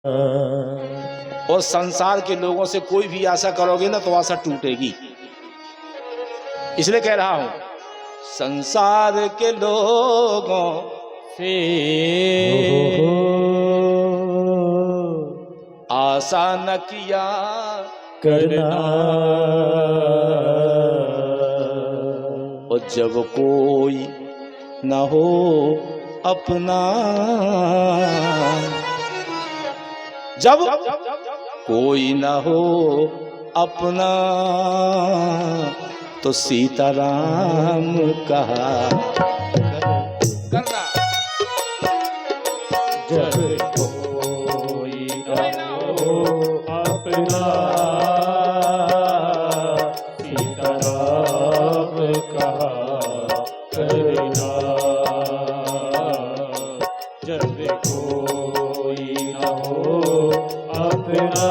और संसार के लोगों से कोई भी आशा करोगे ना तो आशा टूटेगी। इसलिए कह रहा हूं, संसार के लोगों से आशा न किया करना, और जब कोई न हो अपना, जब कोई न हो अपना तो सीताराम कहा करना। जब कोई न हो अपना सीताराम कहा करना, जब कोई न हो अपना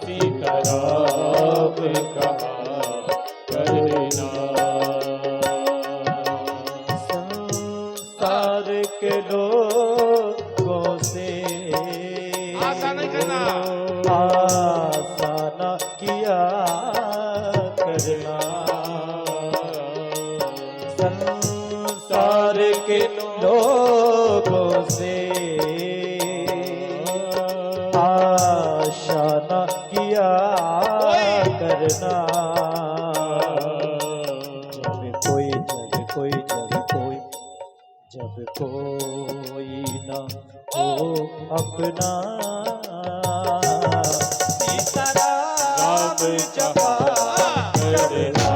सीताराम कहा करना। संसार के लोगों से आशा नहीं करना, आशा न किया करना। संसार के लोगों से आशा न किया करना। जब कोई न हो अपना सीताराम जपा करना,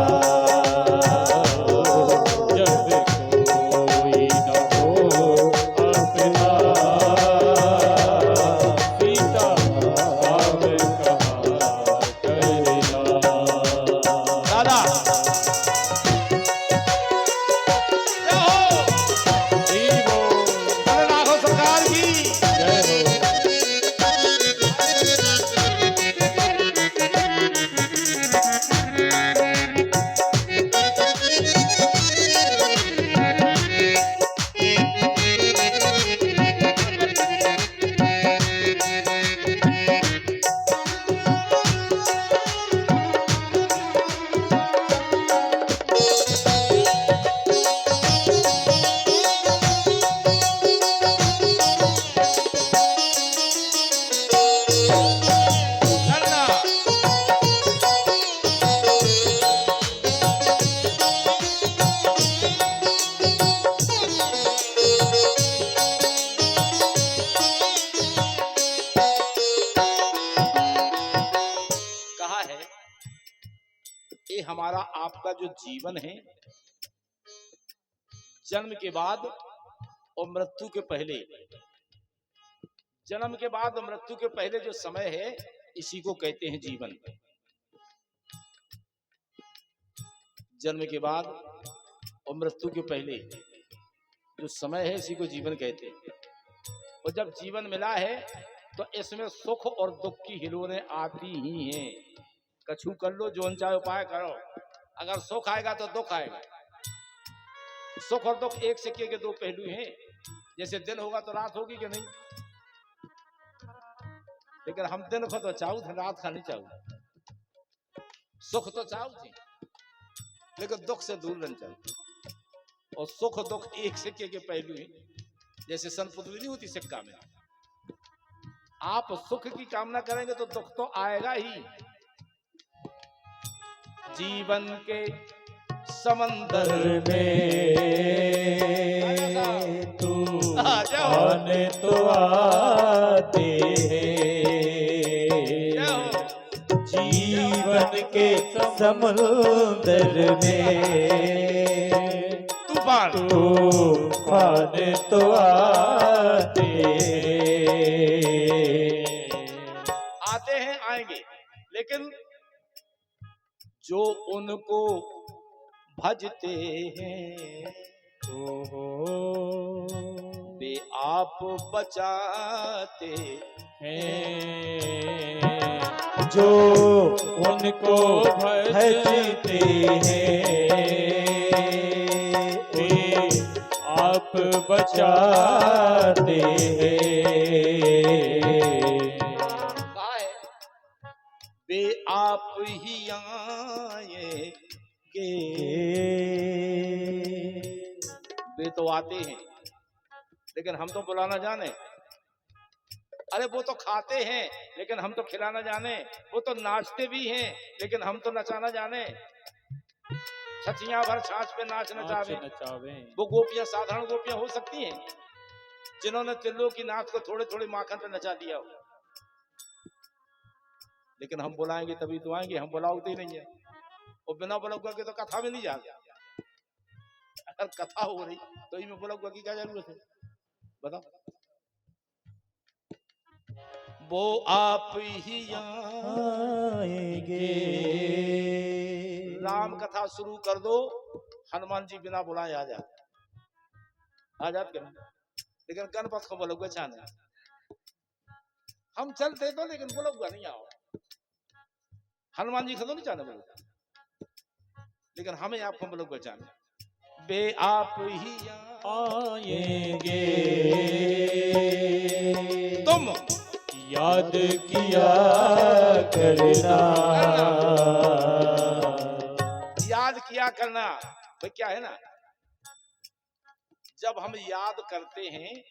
जब कोई न हो अपना सीताराम कहा करना। दादा सरकार की जय हो। ये हमारा आपका जो जीवन है, जन्म के बाद और मृत्यु के पहले, जन्म के बाद और मृत्यु के पहले जो समय है इसी को कहते हैं जीवन। जन्म के बाद और मृत्यु के पहले जो समय है इसी को जीवन कहते हैं। और जब जीवन मिला है तो इसमें सुख और दुख की हिलोरें आती ही हैं। कछु कर लो, जोन चाहे उपाय करो। अगर सुख आएगा तो दुख आएगा। सुख और दुख एक सिक्के के दो पहलू हैं। जैसे दिन होगा तो रात होगी कि नहीं, लेकिन हम दिन को तो चाहू थे, रात का नहीं चाहू। सुख तो चाहू थी लेकिन दुख से दूर रहना चाहू। और सुख दुख एक सिक्के के पहलू हैं। जैसे सनपुतली नहीं होती सिक्का में, आप सुख की कामना करेंगे तो दुख तो आएगा ही। जीवन के समंदर में तूफान तो आते हैं, जीवन के समंदर में तूफान तो आते हैं, आएंगे। लेकिन जो उनको भजते हैं वे आप बचाते हैं, जो उनको भजते हैं वे आप आप बचाते हैं। कहा है वे आप ही आएंगे, वे तो आते हैं लेकिन हम तो बुलाना जाने। अरे वो तो खाते हैं लेकिन हम तो खिलाना जाने। वो तो नाचते भी हैं लेकिन हम तो नचाना जाने। छचियां भर छाछ पे नाच नचावे। वो गोपियां साधारण गोपियां हो सकती हैं जिन्होंने तिल्लो की नाच को थोड़े थोड़े माखन पे नचा दिया हो, लेकिन हम बुलाएंगे तभी तो आएंगे। हम बुलाओते ही नहीं है, और बिना बुलाऊगा के तो कथा में नहीं जाते। अगर कथा हो रही तो इनमें बुलाऊगा की क्या जरूरत है, बताओ। वो आप ही आएंगे। राम कथा शुरू कर दो, हनुमान जी बिना बुलाए आ जाते क्यों? लेकिन गणपत को बुलाऊगा चाहने। हम चलते तो लेकिन बुलाऊगा नहीं आओ। हनुमान जी को तो नहीं चाहने बुलाऊगा, लेकिन हमें आपको बुलाऊगा चाहने। बे आप ही आएंगे। तुम याद किया करना। याद किया करना। तो क्या है ना, जब हम याद करते हैं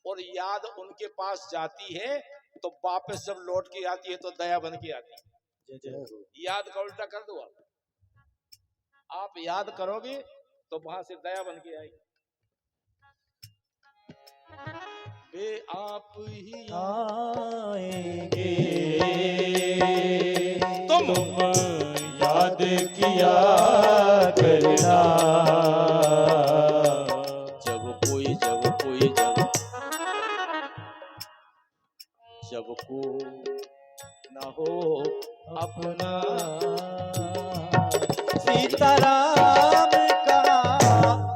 और याद उनके पास जाती है तो वापस जब लौट के आती है तो दया बन के आती है। याद का उल्टा कर दो आप याद करोगे तो वहां से दया बन के आएगी। वे आप ही आएंगे। तुम याद किया करना। जब कोई ना हो अपना। सीताराम का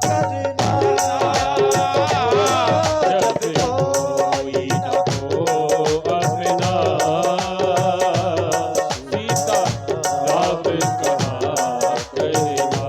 करना। जब कोई न हो अपना। सीताराम का करना।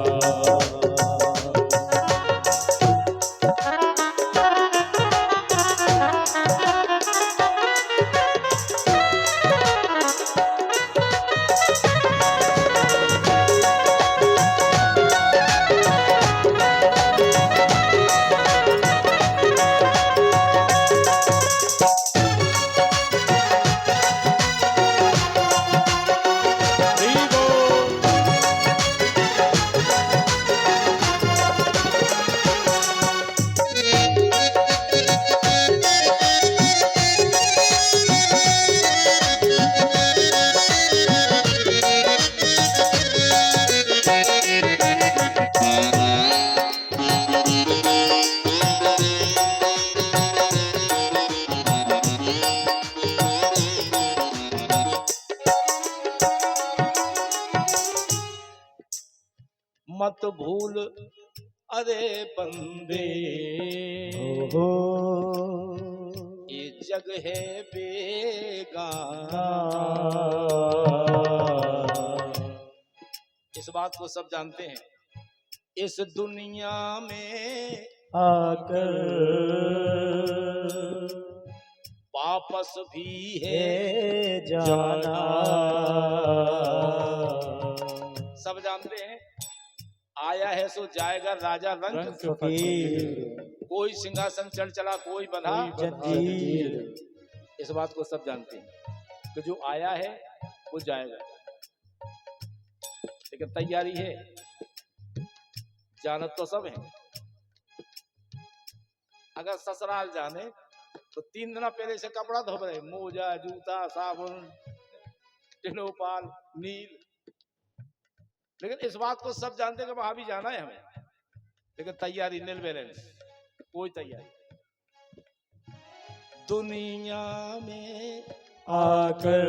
मत भूल अरे बंदे, हो ये जग है बेगाना। इस बात को सब जानते हैं। इस दुनिया में आकर वापस भी है जाना। सब जानते हैं। आया है सो जाएगा राजा रंग फकीर। कोई सिंहासन चढ़ चला कोई बंधा जंजीर। इस बात को सब जानते हैं कि जो आया है वो जाएगा, लेकिन तैयारी है। जानत तो सब है। अगर ससुराल जाने तो 3 दिन पहले से कपड़ा धो रहे, मोजा जूता साबुन टिनोपाल नील। लेकिन इस बात को सब जानते हैं कि वहां भी जाना है हमें, लेकिन तैयारी नील बैलेंस कोई तैयारी। दुनिया में आकर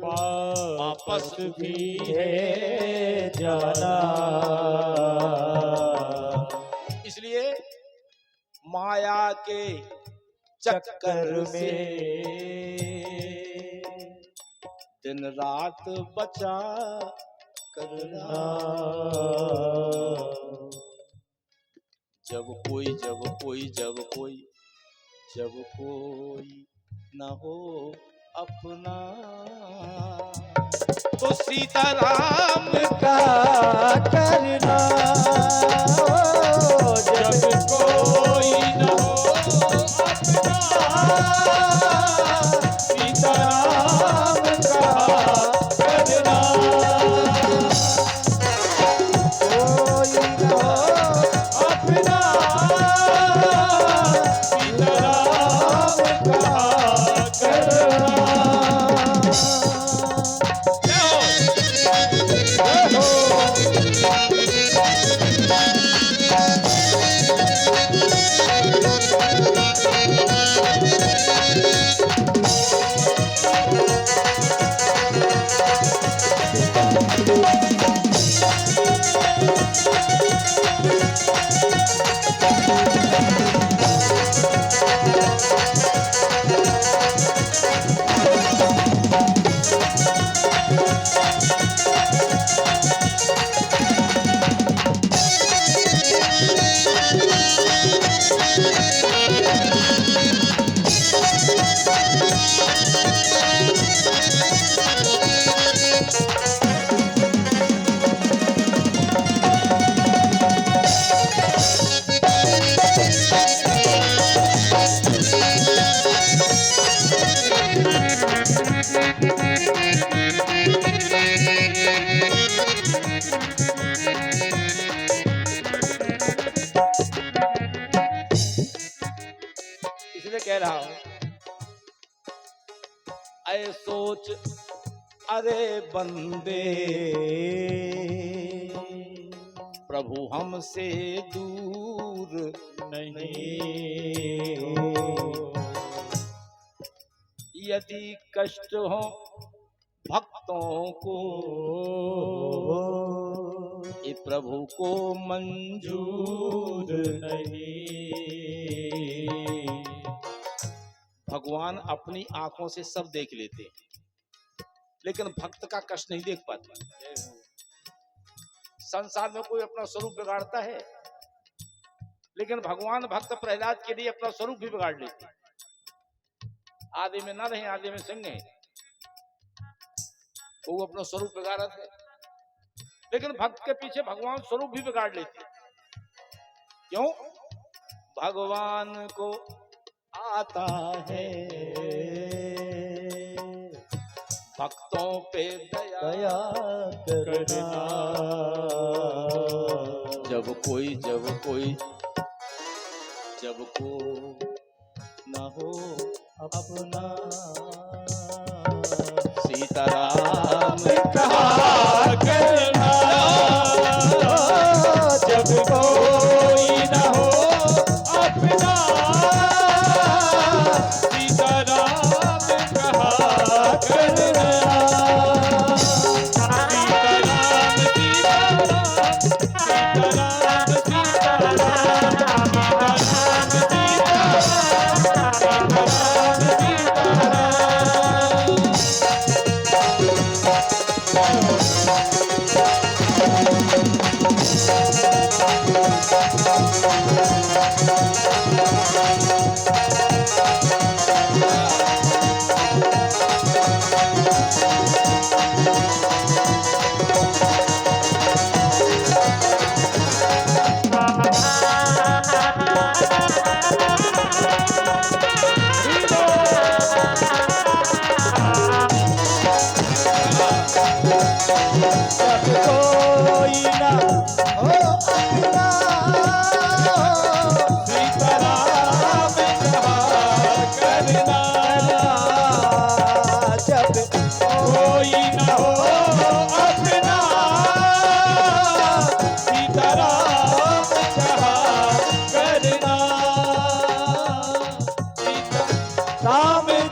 वापस भी है जाना। इसलिए माया के चक्कर में दिन रात बचा करना। जब कोई न हो अपना, तो सीताराम का करना, जब कोई न हो अपना, सीताराम का करना, कोई न हो अपना, सीताराम का करना। इसलिए कह रहा हूं, ऐ सोच अरे बंदे, प्रभु हमसे दूर नहीं यदि कष्ट हो भक्तों को, ये प्रभु को मंजूर नहीं। भगवान अपनी आंखों से सब देख लेते हैं, लेकिन भक्त का कष्ट नहीं देख पाते। संसार में कोई अपना स्वरूप बिगाड़ता है, लेकिन भगवान भक्त प्रहलाद के लिए अपना स्वरूप भी बिगाड़ लेते हैं। आधे में न रहे, आधे में संग है, वो अपना स्वरूप बिगाड़ा है, लेकिन भक्त के पीछे भगवान स्वरूप भी बिगाड़ लेते हैं। क्यों? भगवान को आता है भक्तों पे दया करना, जब कोई न हो अपना, सीताराम कहा करना, जब कोई न हो अपना, सीताराम कहा करना, सीताराम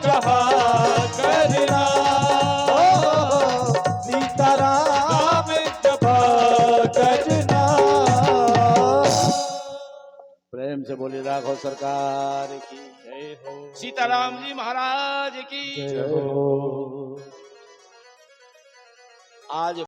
सीताराम सीताराम सीताराम प्रेम से बोले राघव सरकार की जय हो, सीताराम जी महाराज की जय हो। आज